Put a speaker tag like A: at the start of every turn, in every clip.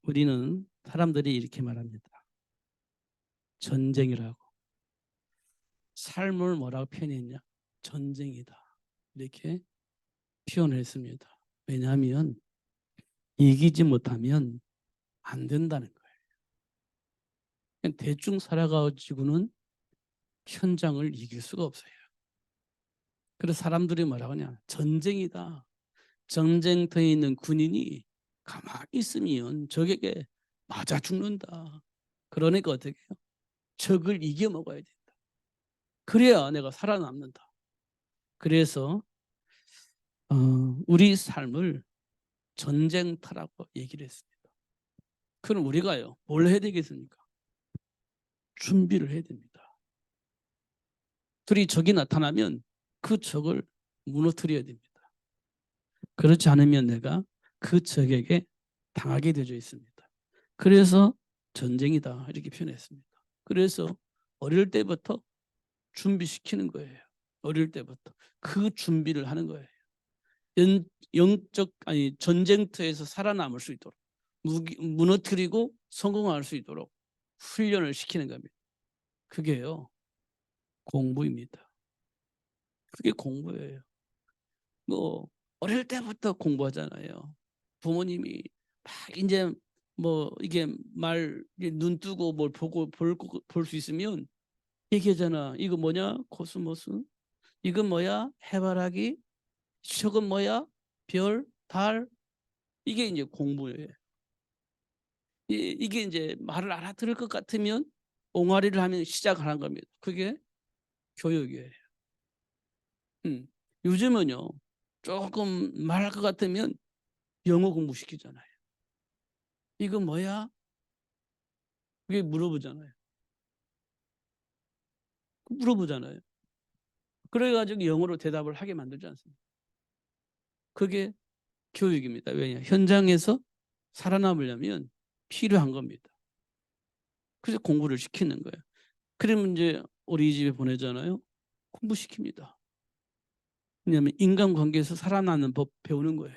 A: 우리는 사람들이 이렇게 말합니다. 전쟁이라고. 삶을 뭐라고 표현했냐? 전쟁이다. 이렇게 표현했습니다. 왜냐하면 이기지 못하면 안 된다는 거예요. 그냥 대충 살아가지고는 현장을 이길 수가 없어요. 그래서 사람들이 뭐라고 하냐? 전쟁이다. 전쟁터에 있는 군인이 가만히 있으면 적에게 맞아 죽는다. 그러니까 어떻게 해요? 적을 이겨먹어야 된다. 그래야 내가 살아남는다. 그래서 우리 삶을 전쟁터라고 얘기를 했습니다. 그럼 우리가요, 뭘 해야 되겠습니까? 준비를 해야 됩니다. 둘이 적이 나타나면 그 적을 무너뜨려야 됩니다. 그렇지 않으면 내가 그 적에게 당하게 되어 있습니다. 그래서 전쟁이다 이렇게 표현했습니다. 그래서 어릴 때부터 준비시키는 거예요. 어릴 때부터 그 준비를 하는 거예요. 영적 아니 전쟁터에서 살아남을 수 있도록 무너뜨리고 성공할 수 있도록 훈련을 시키는 겁니다. 그게요 공부입니다. 그게 공부예요. 뭐 어릴 때부터 공부하잖아요. 부모님이 막 이제 뭐 이게 말 눈 뜨고 뭘 보고 볼 수 있으면 얘기하잖아. 이거 뭐냐? 코스모스. 이건 뭐야? 해바라기. 저건 뭐야? 별, 달. 이게 이제 공부예요. 이게 이제 말을 알아들을 것 같으면 옹알이를 하면 시작하는 겁니다. 그게 교육이에요. 요즘은요. 조금 말할 것 같으면 영어 공부시키잖아요. 이거 뭐야? 그게 물어보잖아요. 물어보잖아요. 그래가지고 영어로 대답을 하게 만들지 않습니까? 그게 교육입니다. 왜냐? 현장에서 살아남으려면 필요한 겁니다. 그래서 공부를 시키는 거예요. 그러면 이제 어린이집에 보내잖아요. 공부시킵니다. 왜냐하면 인간관계에서 살아남는 법 배우는 거예요.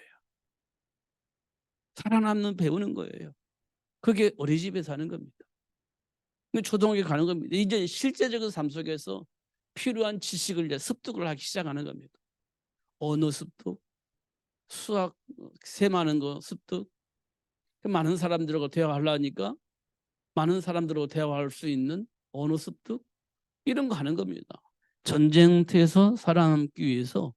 A: 살아남는 배우는 거예요. 그게 어린이집에서 하는 겁니다. 초등학교 가는 겁니다. 이제 실제적인 삶 속에서 필요한 지식을 이제 습득을 하기 시작하는 겁니다. 언어 습득, 수학, 세 많은 거 습득. 많은 사람들하고 대화하려니까 많은 사람들하고 대화할 수 있는 언어 습득 이런 거 하는 겁니다. 전쟁터에서 살아남기 위해서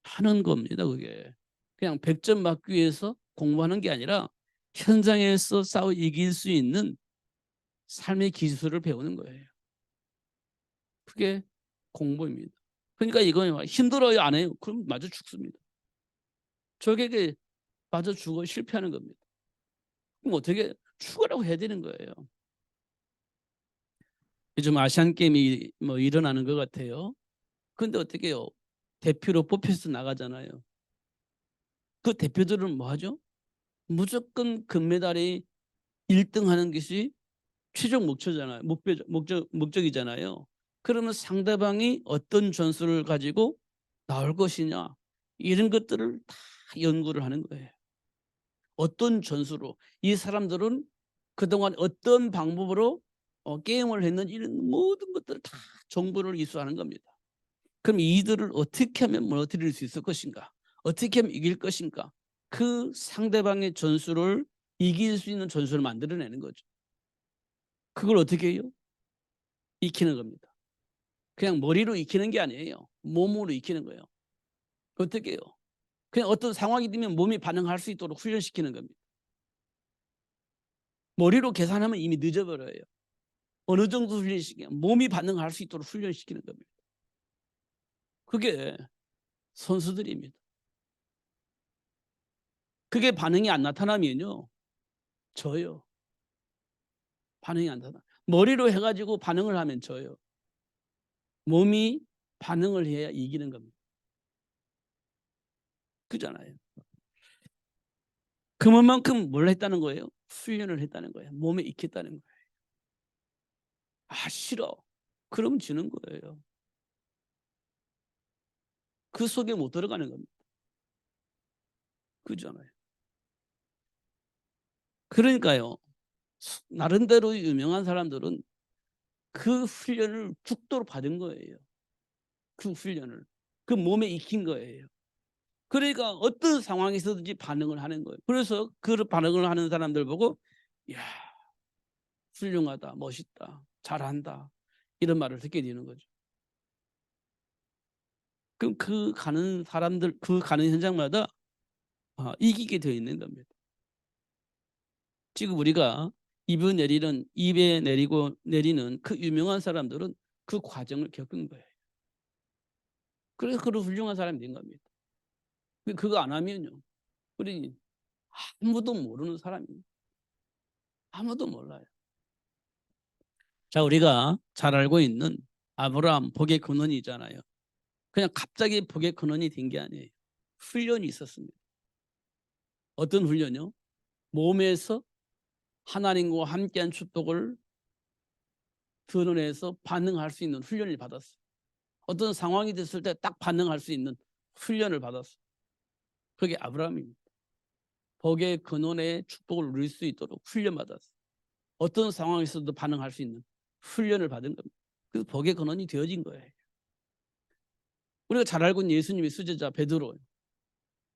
A: 하는 겁니다. 그게 그냥 100점 맞기 위해서 공부하는 게 아니라 현장에서 싸워 이길 수 있는 삶의 기술을 배우는 거예요. 그게 공부입니다. 그러니까 이거 힘들어요 안 해요? 그럼 맞아 죽습니다. 적에게 맞아 죽어 실패하는 겁니다. 그럼 어떻게 죽으라고 해야 되는 거예요. 요즘 아시안 게임이 뭐 일어나는 것 같아요. 근데 어떻게 해요? 대표로 뽑혀서 나가잖아요. 그 대표들은 뭐 하죠? 무조건 금메달이 1등 하는 것이 최종 목표잖아요. 목적이잖아요. 그러면 상대방이 어떤 전술을 가지고 나올 것이냐 이런 것들을 다 연구를 하는 거예요. 어떤 전술로 이 사람들은 그동안 어떤 방법으로 게임을 했는지 이런 모든 것들을 다 정보를 이수하는 겁니다. 그럼 이들을 어떻게 하면 무너뜨릴 수 있을 것인가? 어떻게 하면 이길 것인가? 그 상대방의 전술을 이길 수 있는 전술을 만들어내는 거죠. 그걸 어떻게 해요? 익히는 겁니다. 그냥 머리로 익히는 게 아니에요. 몸으로 익히는 거예요. 어떻게 해요? 그냥 어떤 상황이 되면 몸이 반응할 수 있도록 훈련시키는 겁니다. 머리로 계산하면 이미 늦어버려요. 어느 정도 훈련시키면 몸이 반응할 수 있도록 훈련시키는 겁니다. 그게 선수들입니다. 그게 반응이 안 나타나면요. 져요. 반응이 안 나타나. 머리로 해가지고 반응을 하면 져요. 몸이 반응을 해야 이기는 겁니다. 그잖아요. 그만큼 뭘 했다는 거예요? 훈련을 했다는 거예요. 몸에 익혔다는 거예요. 아 싫어. 그럼 지는 거예요. 그 속에 못 들어가는 겁니다. 그잖아요. 그러니까요. 나름대로 유명한 사람들은 그 훈련을 죽도록 받은 거예요. 그 훈련을. 그 몸에 익힌 거예요. 그러니까 어떤 상황에서든지 반응을 하는 거예요. 그래서 그 반응을 하는 사람들 보고 이야, 훌륭하다, 멋있다, 잘한다 이런 말을 듣게 되는 거죠. 그럼 그 가는 사람들, 그 가는 현장마다 이기게 되어 있는 겁니다. 지금 우리가 입에 내리고 내리는 그 유명한 사람들은 그 과정을 겪은 거예요. 그래서 그런 훌륭한 사람이 된 겁니다. 그거 안 하면요, 우리 아무도 모르는 사람입니다. 아무도 몰라요. 자, 우리가 잘 알고 있는 아브라함 복의 근원이잖아요. 그냥 갑자기 복의 근원이 된 게 아니에요. 훈련이 있었습니다. 어떤 훈련이요? 몸에서 하나님과 함께한 축복을 드러내서 반응할 수 있는 훈련을 받았어요. 어떤 상황이 됐을 때 딱 반응할 수 있는 훈련을 받았어요. 그게 아브라함입니다. 복의 근원의 축복을 누릴 수 있도록 훈련받았어요. 어떤 상황에서도 반응할 수 있는 훈련을 받은 겁니다. 그 복의 근원이 되어진 거예요. 우리가 잘 알고 있는 예수님의 수제자 베드로,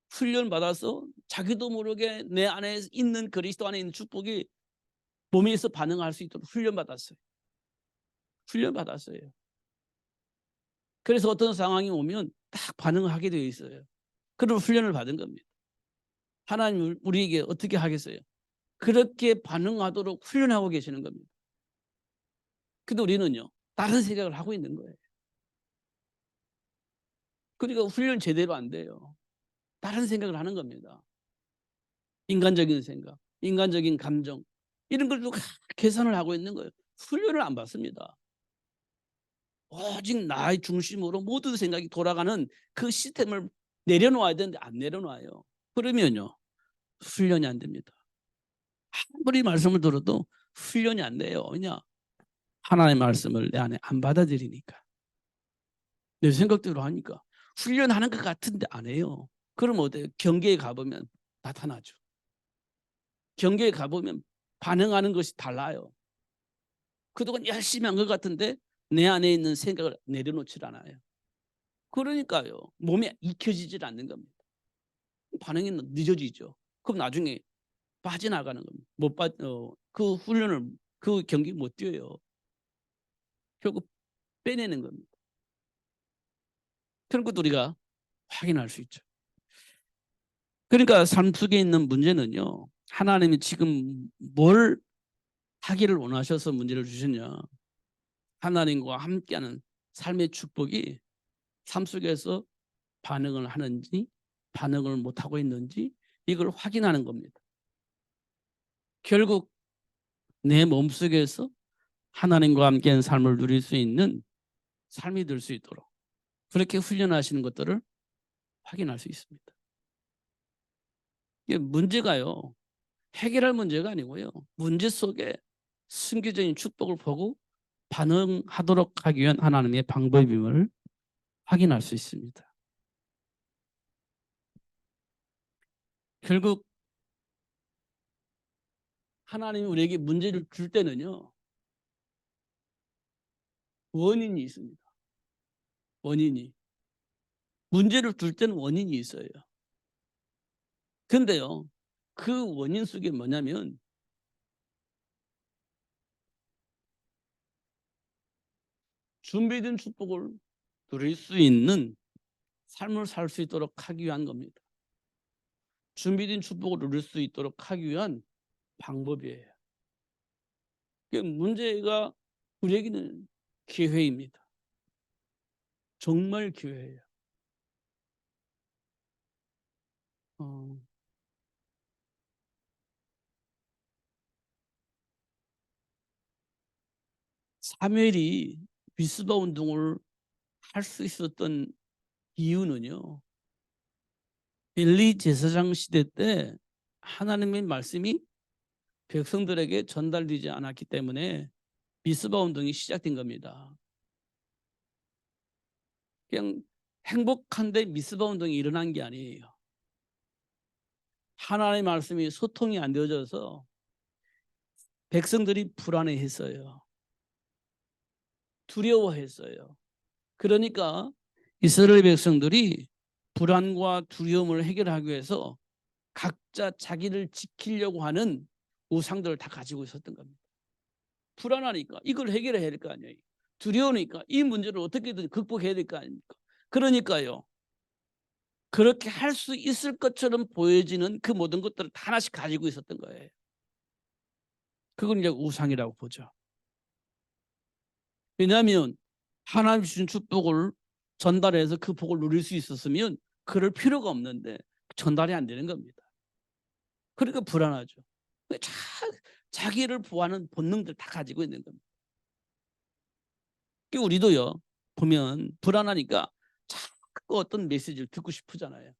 A: 훈련받아서 자기도 모르게 내 안에 있는 그리스도 안에 있는 축복이 몸에서 반응할 수 있도록 훈련받았어요. 훈련받았어요. 그래서 어떤 상황이 오면 딱 반응하게 되어 있어요. 그런 훈련을 받은 겁니다. 하나님 우리에게 어떻게 하겠어요? 그렇게 반응하도록 훈련하고 계시는 겁니다. 근데 우리는요, 다른 생각을 하고 있는 거예요. 그러니까 훈련 제대로 안 돼요. 다른 생각을 하는 겁니다. 인간적인 생각, 인간적인 감정, 이런 걸 계산을 하고 있는 거예요. 훈련을 안 받습니다. 오직 나의 중심으로 모든 생각이 돌아가는 그 시스템을 내려놓아야 되는데 안 내려놔요. 그러면요, 훈련이 안 됩니다. 아무리 말씀을 들어도 훈련이 안 돼요. 왜냐? 하나님의 말씀을 내 안에 안 받아들이니까. 내 생각대로 하니까. 훈련하는 것 같은데 안 해요. 그럼 어때요? 경계에 가보면 나타나죠. 경계에 가보면 반응하는 것이 달라요. 그동안 열심히 한 것 같은데 내 안에 있는 생각을 내려놓질 않아요. 그러니까요, 몸에 익혀지질 않는 겁니다. 반응이 늦어지죠. 그럼 나중에 빠져나가는 겁니다. 그 훈련을, 그 경기 못 뛰어요. 결국 빼내는 겁니다. 그런 것도 우리가 확인할 수 있죠. 그러니까 삶 속에 있는 문제는요, 하나님이 지금 뭘 하기를 원하셔서 문제를 주셨냐, 하나님과 함께하는 삶의 축복이 삶 속에서 반응을 하는지 반응을 못하고 있는지 이걸 확인하는 겁니다. 결국 내 몸속에서 하나님과 함께한 삶을 누릴 수 있는 삶이 될 수 있도록 그렇게 훈련하시는 것들을 확인할 수 있습니다. 이게 문제가요, 해결할 문제가 아니고요, 문제 속에 순교적인 축복을 보고 반응하도록 하기 위한 하나님의 방법임을 확인할 수 있습니다. 결국 하나님이 우리에게 문제를 줄 때는요, 원인이 있습니다. 원인이. 문제를 줄 때는 원인이 있어요. 근데요, 그 원인 속에 뭐냐면 준비된 축복을 누릴 수 있는 삶을 살 수 있도록 하기 위한 겁니다. 준비된 축복을 누릴 수 있도록 하기 위한 방법이에요. 문제가 우리에게는 기회입니다. 정말 기회예요. 어, 사무엘이 미스바 운동을 할 수 있었던 이유는요, 엘리 제사장 시대 때 하나님의 말씀이 백성들에게 전달되지 않았기 때문에 미스바 운동이 시작된 겁니다. 그냥 행복한데 미스바 운동이 일어난 게 아니에요. 하나님의 말씀이 소통이 안 되어져서 백성들이 불안해했어요. 두려워했어요. 그러니까 이스라엘 백성들이 불안과 두려움을 해결하기 위해서 각자 자기를 지키려고 하는 우상들을 다 가지고 있었던 겁니다. 불안하니까 이걸 해결해야 될 거 아니에요. 두려우니까 이 문제를 어떻게든 극복해야 될 거 아닙니까? 그러니까요. 그렇게 할 수 있을 것처럼 보여지는 그 모든 것들을 다 하나씩 가지고 있었던 거예요. 그걸 이제 우상이라고 보죠. 왜냐하면 하나님 주신 축복을 전달해서 그 복을 누릴 수 있었으면 그럴 필요가 없는데 전달이 안 되는 겁니다. 그러니까 불안하죠. 자기를 보호하는 본능들 다 가지고 있는 겁니다. 우리도요, 보면 불안하니까 자꾸 어떤 메시지를 듣고 싶으잖아요.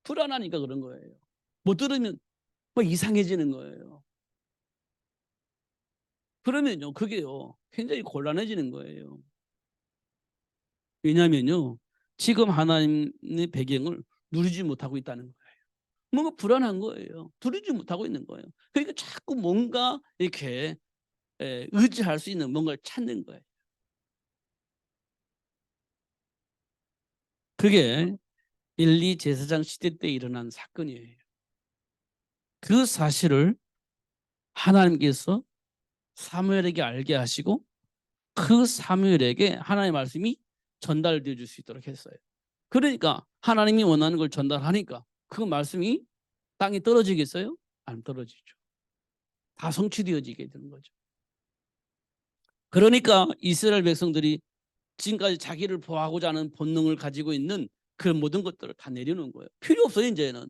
A: 불안하니까 그런 거예요. 못 들으면 막 이상해지는 거예요. 그러면요, 그게요, 굉장히 곤란해지는 거예요. 왜냐하면요, 지금 하나님의 배경을 누리지 못하고 있다는 거예요. 뭔가 불안한 거예요. 누리지 못하고 있는 거예요. 그러니까 자꾸 뭔가 이렇게 의지할 수 있는 뭔가를 찾는 거예요. 그게 엘리 제사장 시대 때 일어난 사건이에요. 그 사실을 하나님께서 사무엘에게 알게 하시고 그 사무엘에게 하나님의 말씀이 전달되어 줄 수 있도록 했어요. 그러니까 하나님이 원하는 걸 전달하니까 그 말씀이 땅에 떨어지겠어요? 안 떨어지죠. 다 성취되어지게 되는 거죠. 그러니까 이스라엘 백성들이 지금까지 자기를 보호하고자 하는 본능을 가지고 있는 그 모든 것들을 다 내려놓은 거예요. 필요 없어요. 이제는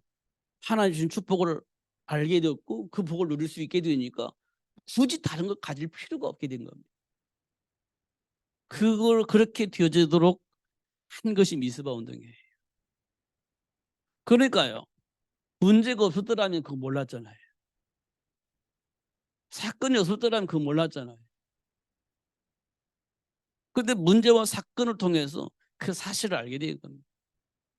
A: 하나님 주신 축복을 알게 되었고 그 복을 누릴 수 있게 되니까 굳이 다른 걸 가질 필요가 없게 된 겁니다. 그걸 그렇게 되어지도록 한 것이 미스바 운동이에요. 그러니까요. 문제가 없었더라면 그거 몰랐잖아요. 사건이 없었더라면 그거 몰랐잖아요. 근데 문제와 사건을 통해서 그 사실을 알게 된 겁니다.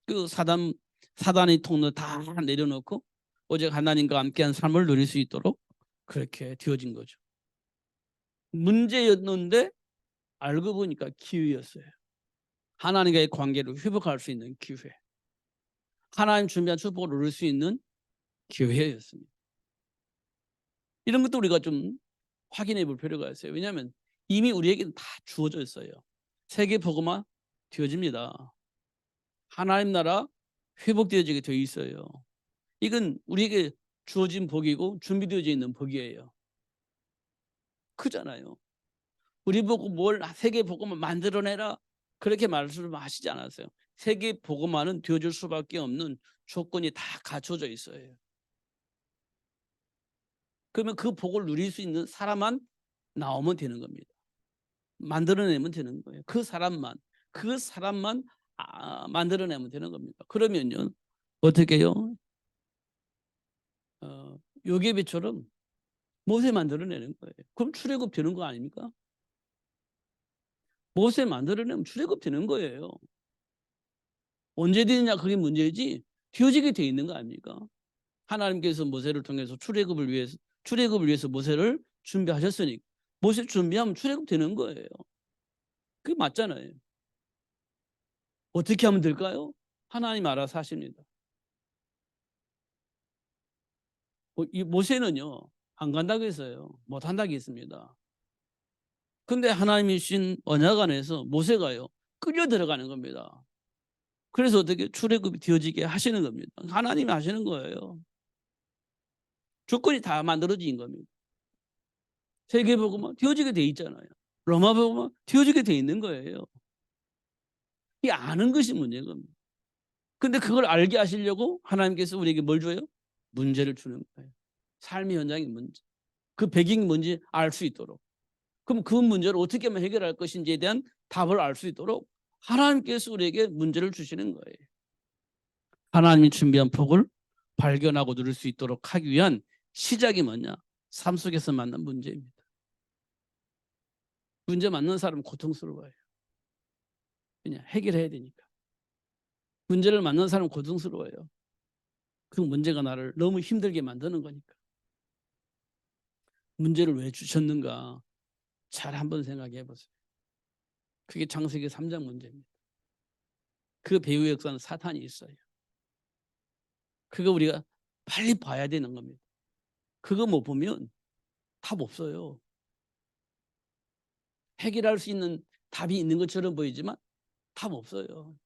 A: 그 사단의 통로 다 내려놓고 오직 하나님과 함께한 삶을 누릴 수 있도록 그렇게 되어진 거죠. 문제였는데 알고 보니까 기회였어요. 하나님과의 관계를 회복할 수 있는 기회. 하나님 준비한 축복을 누릴 수 있는 기회였습니다. 이런 것도 우리가 좀 확인해 볼 필요가 있어요. 왜냐하면 이미 우리에게는 다 주어져 있어요. 세계 복음화 되어집니다. 하나님 나라 회복되어지게 되어 있어요. 이건 우리에게 주어진 복이고 준비되어져 있는 복이에요. 크잖아요. 우리 보고 뭘 세계 복음화 만들어내라 그렇게 말씀하시지 않았어요. 세계 복음화는 되어줄 수밖에 없는 조건이 다 갖춰져 있어요. 그러면 그 복을 누릴 수 있는 사람만 나오면 되는 겁니다. 만들어내면 되는 거예요. 그 사람만 만들어내면 되는 겁니다. 그러면요 어떻게 해요? 요괴비처럼 모세 만들어내는 거예요. 그럼 출애굽 되는 거 아닙니까? 모세 만들어내면 출애굽 되는 거예요. 언제 되느냐 그게 문제지 되어지게 돼 있는 거 아닙니까? 하나님께서 모세를 통해서 출애굽을 위해서 모세를 준비하셨으니 모세 준비하면 출애굽 되는 거예요. 그게 맞잖아요. 어떻게 하면 될까요? 하나님 알아서 하십니다. 이 모세는요 안 간다고 했어요. 못 한다고 했습니다. 근데 하나님이 주신 언약 안에서 모세가요 끌려 들어가는 겁니다. 그래서 어떻게 출애굽이 되어지게 하시는 겁니다. 하나님이 하시는 거예요. 조건이 다 만들어진 겁니다. 세계복음은 되어지게 돼 있잖아요. 로마복음은 되어지게 돼 있는 거예요. 이 아는 것이 문제인 겁니다. 근데 그걸 알게 하시려고 하나님께서 우리에게 뭘 줘요? 문제를 주는 거예요. 삶의 현장의 문제. 그 배경이 뭔지 알 수 있도록. 그럼 그 문제를 어떻게 하면 해결할 것인지에 대한 답을 알 수 있도록 하나님께서 우리에게 문제를 주시는 거예요. 하나님이 준비한 복을 발견하고 누릴 수 있도록 하기 위한 시작이 뭐냐? 삶 속에서 만난 문제입니다. 문제 만난 사람은 고통스러워요. 그냥 해결해야 되니까. 문제를 만난 사람은 고통스러워요. 그 문제가 나를 너무 힘들게 만드는 거니까. 문제를 왜 주셨는가 잘 한번 생각해 보세요. 그게 창세기 3장 문제입니다. 그 배후의 역사는 사탄이 있어요. 그거 우리가 빨리 봐야 되는 겁니다. 그거 못 보면 답 없어요. 해결할 수 있는 답이 있는 것처럼 보이지만 답 없어요.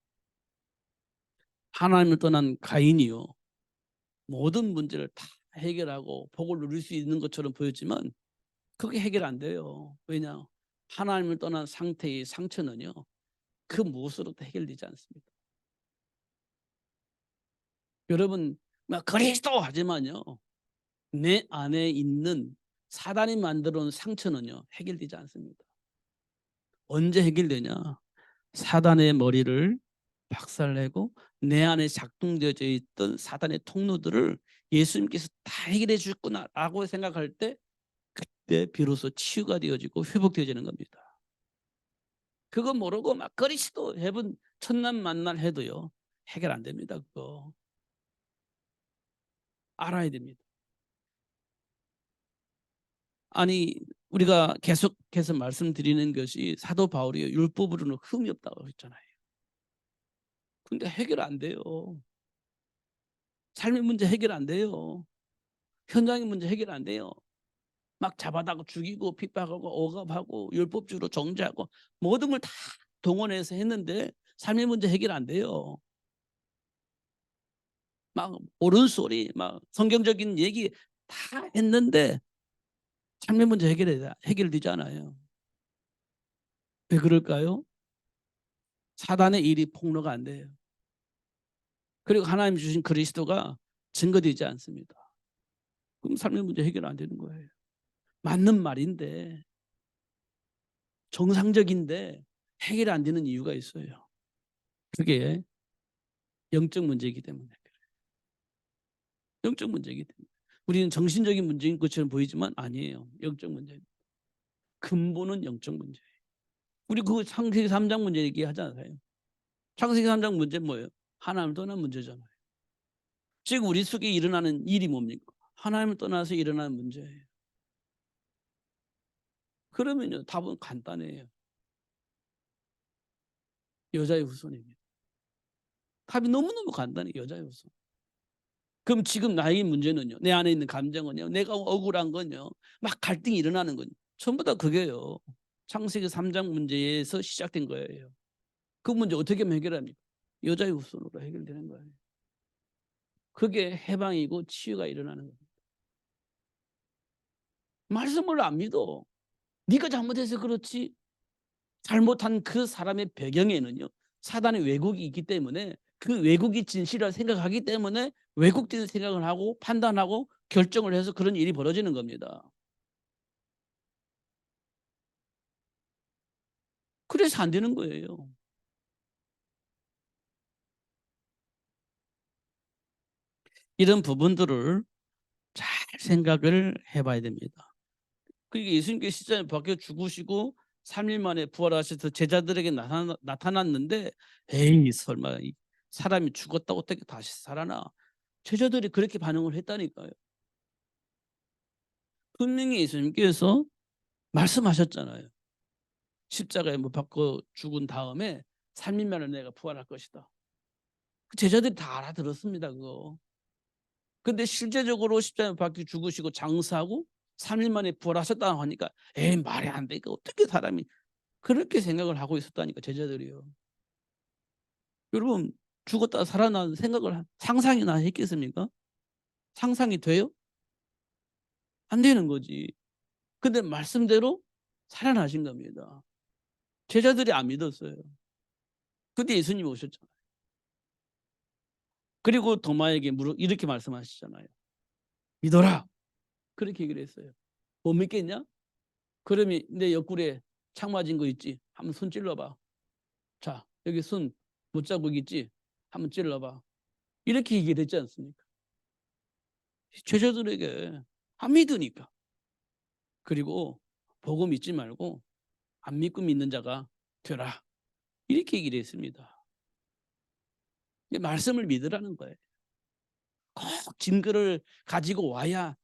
A: 하나님을 떠난 가인이요, 모든 문제를 다 해결하고 복을 누릴 수 있는 것처럼 보였지만 그게 해결 안 돼요. 왜냐? 하나님을 떠난 상태의 상처는요, 그 무엇으로도 해결되지 않습니다. 여러분 막 그리스도 하지만요, 내 안에 있는 사단이 만들어 놓은 상처는요 해결되지 않습니다. 언제 해결되냐? 사단의 머리를 박살내고 내 안에 작동되어져 있던 사단의 통로들을 예수님께서 다 해결해 주셨구나라고 생각할 때, 그때 비로소 치유가 되어지고 회복되어지는 겁니다. 그거 모르고 막 그리스도 해본 천난 만날 해도요 해결 안 됩니다. 그거 알아야 됩니다. 아니, 우리가 계속해서 말씀드리는 것이 사도 바울이 율법으로는 흠이 없다고 했잖아요. 근데 해결 안 돼요. 삶의 문제 해결 안 돼요. 현장의 문제 해결 안 돼요. 막 잡아다가 죽이고 핍박하고 억압하고 율법주로 정죄하고 모든 걸 다 동원해서 했는데 삶의 문제 해결 안 돼요. 막 옳은 소리, 막 성경적인 얘기 다 했는데 삶의 문제 해결되지 않아요. 왜 그럴까요? 사단의 일이 폭로가 안 돼요. 그리고 하나님 주신 그리스도가 증거되지 않습니다. 그럼 삶의 문제 해결 안 되는 거예요. 맞는 말인데, 정상적인데 해결 안 되는 이유가 있어요. 그게 영적 문제이기 때문에. 영적 문제이기 때문에. 우리는 정신적인 문제인 것처럼 보이지만 아니에요. 영적 문제. 근본은 영적 문제예요. 우리 그 창세기 3장 문제 얘기하잖아요. 창세기 3장 문제 뭐예요? 하나님을 떠난 문제잖아요. 지금 우리 속에 일어나는 일이 뭡니까? 하나님을 떠나서 일어나는 문제예요. 그러면요 답은 간단해요. 여자의 후손입니다. 답이 너무너무 간단해요. 여자의 후손. 그럼 지금 나의 문제는요, 내 안에 있는 감정은요, 내가 억울한 건요, 막 갈등이 일어나는 건요, 전부 다 그게요. 창세기 3장 문제에서 시작된 거예요. 그 문제 어떻게 해결합니까? 여자의 후손으로 해결되는 거예요. 그게 해방이고 치유가 일어나는 거예요. 말씀을 안 믿어. 네가 잘못해서 그렇지. 잘못한 그 사람의 배경에는요 사단의 왜곡이 있기 때문에, 그 왜곡이 진실이라 생각하기 때문에 왜곡된 생각을 하고 판단하고 결정을 해서 그런 일이 벌어지는 겁니다. 그래서 안 되는 거예요. 이런 부분들을 잘 생각을 해봐야 됩니다. 그러니까 예수님께서 십자가에 박혀 죽으시고 3일 만에 부활하셔서 제자들에게 나타났는데, 에이 설마 이 사람이 죽었다고 어떻게 다시 살아나? 제자들이 그렇게 반응을 했다니까요. 분명히 예수님께서 말씀하셨잖아요. 십자가에 못 박혀 죽은 다음에 3일 만에 내가 부활할 것이다. 그 제자들이 다 알아들었습니다. 그거. 근데 실제적으로 십자가에 박혀 죽으시고 장사하고 3일 만에 부활하셨다고 하니까 에이 말이 안 되니까 어떻게 사람이 그렇게 생각을 하고 있었다니까 제자들이요. 여러분 죽었다 살아난 생각을 상상이나 했겠습니까? 상상이 돼요? 안 되는 거지. 근데 말씀대로 살아나신 겁니다. 제자들이 안 믿었어요. 근데 예수님이 오셨잖아요. 그리고 도마에게 이렇게 말씀하시잖아요. 믿어라. 그렇게 얘기를 했어요. 못 믿겠냐? 그러면 내 옆구리에 창 맞은 거 있지? 한번 손 찔러봐. 자, 여기 손 못자국 있지? 한번 찔러봐. 이렇게 얘기를 했지 않습니까? 제자들에게 안 믿으니까. 그리고 보고 믿지 말고 안 믿고 믿는 자가 되라. 이렇게 얘기를 했습니다. 말씀을 믿으라는 거예요. 꼭 증거를 가지고 와야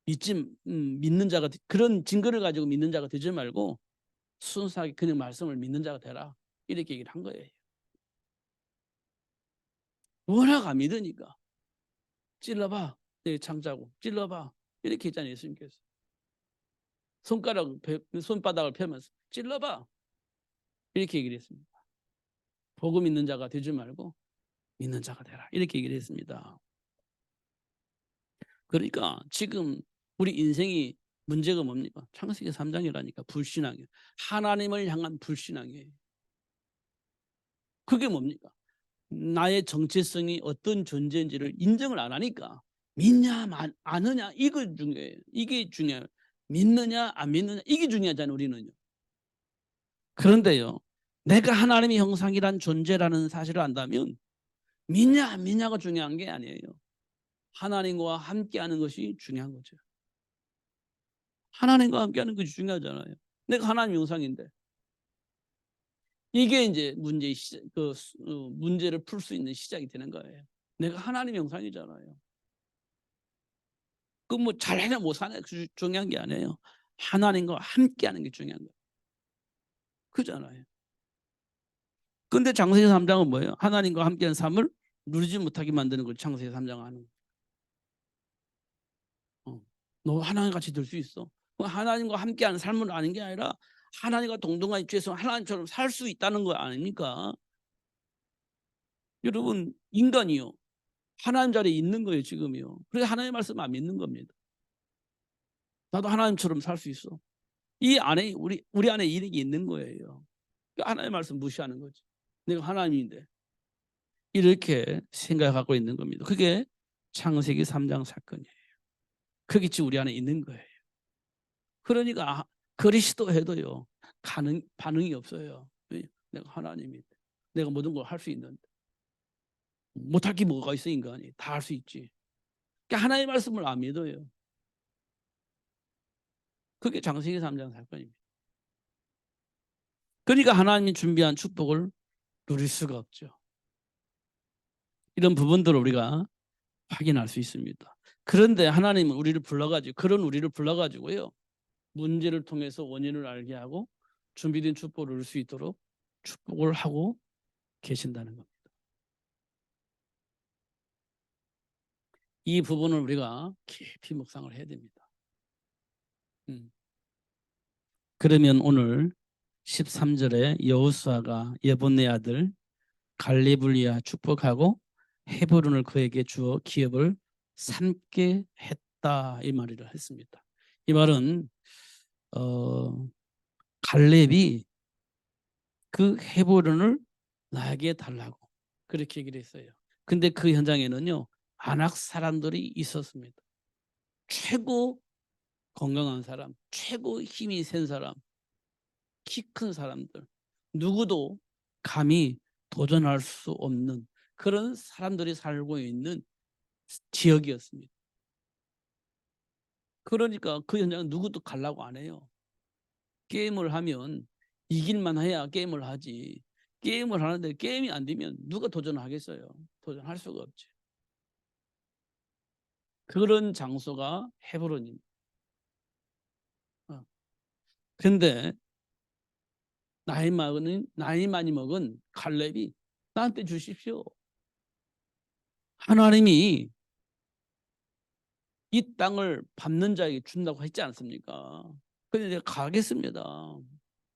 A: 믿는 자가 그런 증거를 가지고 믿는 자가 되지 말고 순수하게 그냥 말씀을 믿는 자가 되라. 이렇게 얘기를 한 거예요. 워낙 안 믿으니까 찔러봐. 내 창자고 찔러봐. 이렇게 했잖아요. 예수님께서. 손바닥을 펴면서 찔러봐. 이렇게 얘기를 했습니다. 보고 믿는 자가 되지 말고 믿는 자가 되라. 이렇게 얘기를 했습니다. 그러니까 지금 우리 인생이 문제가 뭡니까? 창세기 3장이라니까 불신앙이에요. 하나님을 향한 불신앙이에요. 그게 뭡니까? 나의 정체성이 어떤 존재인지를 인정을 안 하니까 믿냐 아느냐 이거 중요해요. 이게 중요해요. 믿느냐 안 믿느냐 이게 중요하잖아요. 우리는요. 그런데요. 내가 하나님의 형상이란 존재라는 사실을 안다면 믿냐 안 믿냐가 중요한 게 아니에요. 하나님과 함께하는 것이 중요한 거죠. 하나님과 함께하는 것이 중요하잖아요. 내가 하나님 형상인데 이게 이제 문제를 풀 수 있는 시작이 되는 거예요. 내가 하나님 형상이잖아요. 그 뭐 잘해나 못하나 중요한 게 아니에요. 하나님과 함께하는 게 중요한 거예요. 그잖아요. 근데 창세기 3장은 뭐예요? 하나님과 함께한 삶을 누리지 못하게 만드는 걸 창세기 3장 하는 거예요. 너 하나님 같이 될 수 있어? 하나님과 함께하는 삶은 아닌 게 아니라 하나님과 동등한 입장에서 하나님처럼 살 수 있다는 거 아닙니까? 여러분 인간이요. 하나님 자리에 있는 거예요 지금이요. 그래서 하나님 말씀 안 믿는 겁니다. 나도 하나님처럼 살 수 있어. 이 안에 우리 안에 이력이 있는 거예요. 하나님 말씀 무시하는 거지. 내가 하나님인데 이렇게 생각하고 있는 겁니다. 그게 창세기 3장 사건이에요. 그게 지금 우리 안에 있는 거예요. 그러니까 그리스도 해도요 반응이 없어요. 내가 하나님인데 내가 모든 걸 할 수 있는데 못할 게 뭐가 있어 인간이 다 할 수 있지. 그러니까 하나님의 말씀을 안 믿어요. 그게 창세기 3장 사건입니다. 그러니까 하나님이 준비한 축복을 누릴 수가 없죠. 이런 부분들을 우리가 확인할 수 있습니다. 그런데 하나님은 우리를 불러가지고요 문제를 통해서 원인을 알게 하고 준비된 축복을 누릴 수 있도록 축복을 하고 계신다는 겁니다. 이 부분을 우리가 깊이 묵상을 해야 됩니다. 그러면 오늘 13절에 여호수아가 예분네 아들 갈렙을 축복하고 헤브론을 그에게 주어 기업을 삼게 했다 이 말을 했습니다. 이 말은 갈렙이 그 헤브론을 나에게 달라고 그렇게 얘기를 했어요. 근데 그 현장에는요 안악 사람들이 있었습니다. 최고 건강한 사람, 최고 힘이 센 사람, 키 큰 사람들 누구도 감히 도전할 수 없는 그런 사람들이 살고 있는 지역이었습니다. 그러니까 그 현장은 누구도 가려고 안 해요. 게임을 하면 이길만 해야 게임을 하지. 게임을 하는데 게임이 안 되면 누가 도전하겠어요. 도전할 수가 없지. 그런 장소가 헤브론입니다. 그런데 나이 많이 먹은 칼렙이 나한테 주십시오. 하나님이 이 땅을 밟는 자에게 준다고 했지 않습니까? 그런데 내가 가겠습니다.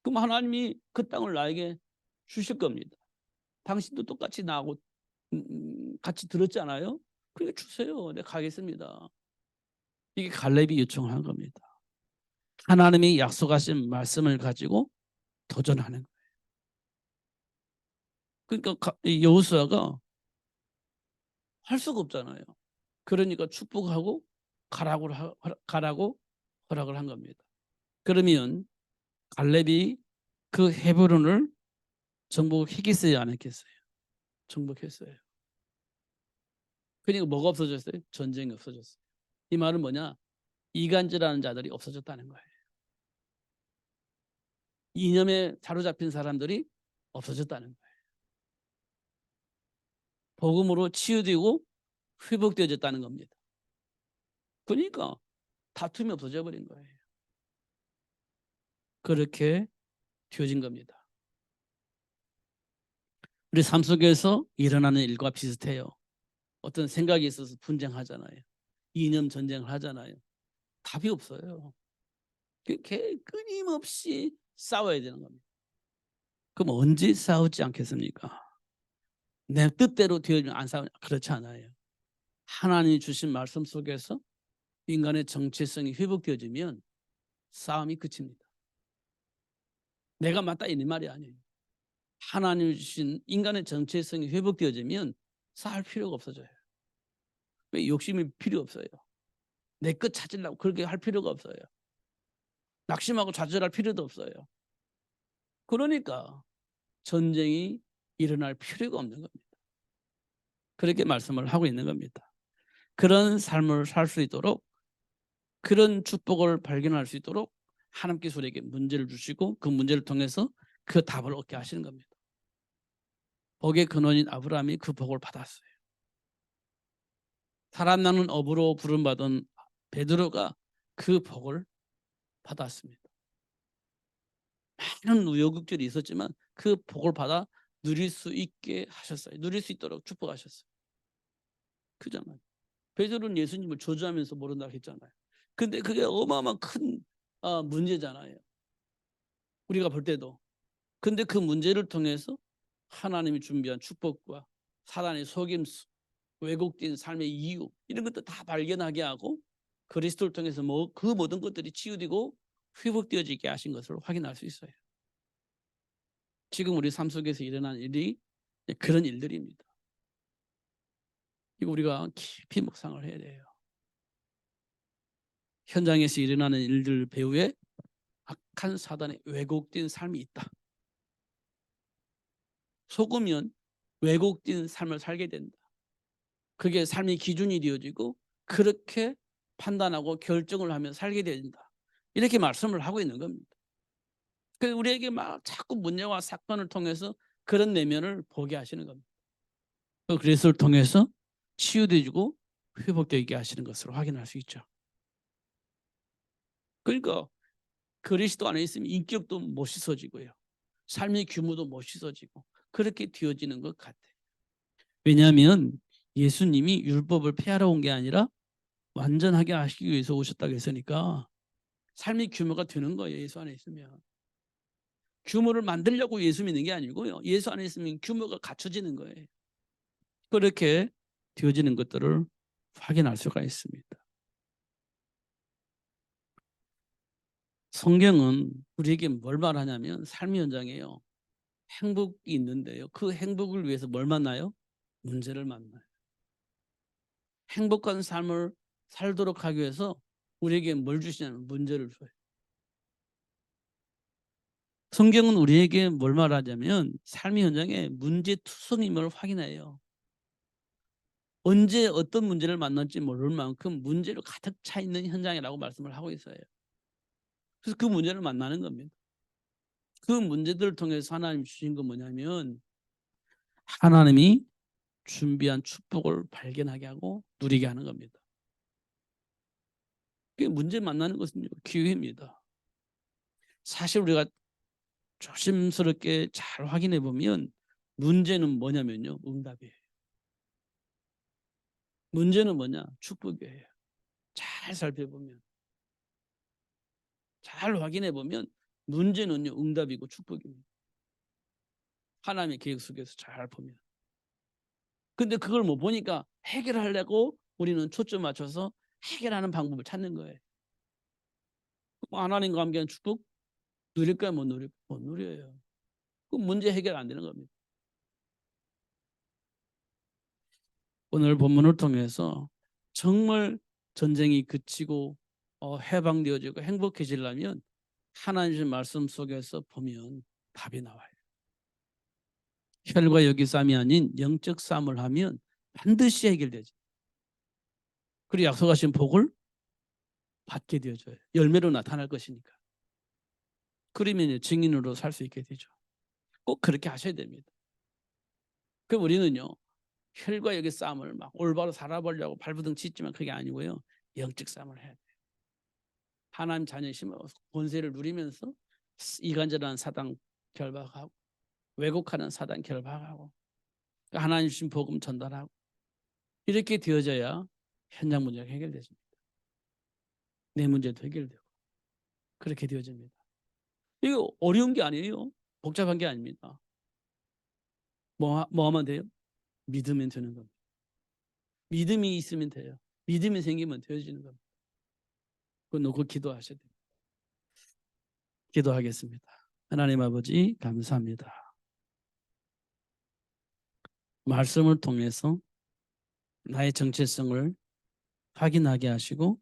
A: 그럼 하나님이 그 땅을 나에게 주실 겁니다. 당신도 똑같이 나하고 같이 들었잖아요. 그러니까 주세요. 내가 가겠습니다. 이게 갈렙이 요청한 겁니다. 하나님이 약속하신 말씀을 가지고 도전하는 거예요. 그러니까 여호수아가 할 수가 없잖아요. 그러니까 축복하고 가라고 허락을 한 겁니다. 그러면 갈렙이 그 헤브론을 정복했겠어요, 안 했겠어요? 정복했어요. 그러니까 뭐가 없어졌어요? 전쟁이 없어졌어요. 이 말은 뭐냐? 이간질하는 자들이 없어졌다는 거예요. 이념에 사로잡힌 사람들이 없어졌다는 거예요. 복음으로 치유되고 회복되어졌다는 겁니다. 그러니까 다툼이 없어져 버린 거예요. 그렇게 되어진 겁니다. 우리 삶 속에서 일어나는 일과 비슷해요. 어떤 생각이 있어서 분쟁하잖아요. 이념 전쟁을 하잖아요. 답이 없어요. 끊임없이 싸워야 되는 겁니다. 그럼 언제 싸우지 않겠습니까? 내 뜻대로 되어지면 안 싸우냐? 그렇지 않아요. 하나님이 주신 말씀 속에서 인간의 정체성이 회복되어지면 싸움이 그칩니다. 내가 맞다 이 말이 아니에요. 하나님이 주신 인간의 정체성이 회복되어지면 싸울 필요가 없어져요. 왜? 욕심이 필요 없어요. 내 것 찾으려고 그렇게 할 필요가 없어요. 낙심하고 좌절할 필요도 없어요. 그러니까 전쟁이 일어날 필요가 없는 겁니다. 그렇게 말씀을 하고 있는 겁니다. 그런 삶을 살 수 있도록, 그런 축복을 발견할 수 있도록 하나님께서 우리에게 문제를 주시고 그 문제를 통해서 그 답을 얻게 하시는 겁니다. 복의 근원인 아브라함이 그 복을 받았어요. 사람 낳는 어부로 부름받은 베드로가 그 복을 받았습니다. 많은 우여곡절이 있었지만 그 복을 받아 누릴 수 있게 하셨어요. 누릴 수 있도록 축복하셨어요. 그잖아요. 베드로는 예수님을 저주하면서 모른다고 했잖아요. 근데 그게 어마어마한 큰 문제잖아요. 우리가 볼 때도. 근데 그 문제를 통해서 하나님이 준비한 축복과 사단의 속임수, 왜곡된 삶의 이유 이런 것도 다 발견하게 하고 그리스도를 통해서 그 모든 것들이 치유되고 회복되어지게 하신 것을 확인할 수 있어요. 지금 우리 삶 속에서 일어난 일이 그런 일들입니다. 이거 우리가 깊이 묵상을 해야 돼요. 현장에서 일어나는 일들 배후에 악한 사단의 왜곡된 삶이 있다. 속으면 왜곡된 삶을 살게 된다. 그게 삶의 기준이 되어지고 그렇게 판단하고 결정을 하며 살게 된다. 이렇게 말씀을 하고 있는 겁니다. 그래서 우리에게 막 자꾸 문제와 사건을 통해서 그런 내면을 보게 하시는 겁니다. 그 그리스도를 통해서 치유되고 회복되게 하시는 것을 확인할 수 있죠. 그러니까 그리스도 안에 있으면 인격도 멋있어지고요. 삶의 규모도 멋있어지고 그렇게 되어지는 것 같아요. 왜냐하면 예수님이 율법을 폐하러 온 게 아니라 완전하게 하시기 위해서 오셨다고 했으니까 삶의 규모가 되는 거예요. 예수 안에 있으면. 규모를 만들려고 예수 믿는 게 아니고요. 예수 안에 있으면 규모가 갖춰지는 거예요. 그렇게 되어지는 것들을 확인할 수가 있습니다. 성경은 우리에게 뭘 말하냐면 삶의 현장이에요. 행복이 있는데요. 그 행복을 위해서 뭘 만나요? 문제를 만나요. 행복한 삶을 살도록 하기 위해서 우리에게 뭘 주시냐면 문제를 줘요. 성경은 우리에게 뭘 말하냐면 삶의 현장에 문제투성임을 확인해요. 언제 어떤 문제를 만날지 모를 만큼 문제로 가득 차 있는 현장이라고 말씀을 하고 있어요. 그래서 그 문제를 만나는 겁니다. 그 문제들을 통해서 하나님 주신 건 뭐냐면 하나님이 준비한 축복을 발견하게 하고 누리게 하는 겁니다. 그 문제 만나는 것은 기회입니다. 사실 우리가 조심스럽게 잘 확인해 보면 문제는 뭐냐면요. 응답이에요. 문제는 뭐냐? 축복이에요. 잘 살펴보면. 잘 확인해 보면 문제는요. 응답이고 축복입니다. 하나님의 계획 속에서 잘 보면. 근데 그걸 못 보니까 해결하려고 우리는 초점 맞춰서 해결하는 방법을 찾는 거예요. 하나님과 함께한 축복 누릴까요? 못 누릴까요? 못 누려요. 그 문제 해결 안 되는 겁니다. 오늘 본문을 통해서 정말 전쟁이 그치고 해방되어지고 행복해지려면 하나님의 말씀 속에서 보면 답이 나와요. 혈과 육의 싸움이 아닌 영적 싸움을 하면 반드시 해결되죠. 그리고 약속하신 복을 받게 되어져요. 열매로 나타날 것이니까. 그러면 증인으로 살 수 있게 되죠. 꼭 그렇게 하셔야 됩니다. 그럼 우리는요. 혈과 육의 싸움을 막 올바로 살아보려고 발버둥 치지만 그게 아니고요. 영적 싸움을 해야 돼요. 하나님 자녀심 권세를 누리면서 이간질하는 사단 결박하고 왜곡하는 사단 결박하고 하나님 주신 복음 전달하고 이렇게 되어져야 현장 문제가 해결되십니다. 내 문제도 해결되고 그렇게 되어집니다. 이거 어려운 게 아니에요. 복잡한 게 아닙니다. 뭐 하면 돼요? 믿으면 되는 겁니다. 믿음이 있으면 돼요. 믿음이 생기면 되어지는 겁니다. 그거 놓고 기도하셔야 돼요. 기도하겠습니다. 하나님 아버지 감사합니다. 말씀을 통해서 나의 정체성을 확인하게 하시고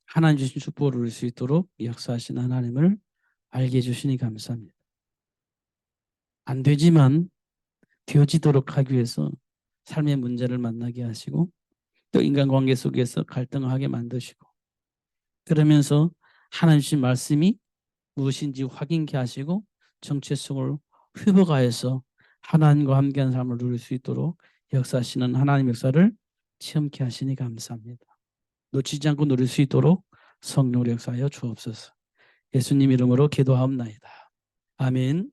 A: 하나님 주신 축복을 누릴 수 있도록 역사하신 하나님을 알게 해주시니 감사합니다. 안 되지만 되어지도록 하기 위해서 삶의 문제를 만나게 하시고 또 인간관계 속에서 갈등하게 만드시고 그러면서 하나님 주신 말씀이 무엇인지 확인케 하시고 정체성을 회복하여서 하나님과 함께하는 삶을 누릴 수 있도록 역사하시는 하나님 역사를 체험케 하시니 감사합니다. 놓치지 않고 누릴 수 있도록 성령으로 역사하여 주옵소서. 예수님 이름으로 기도하옵나이다. 아멘.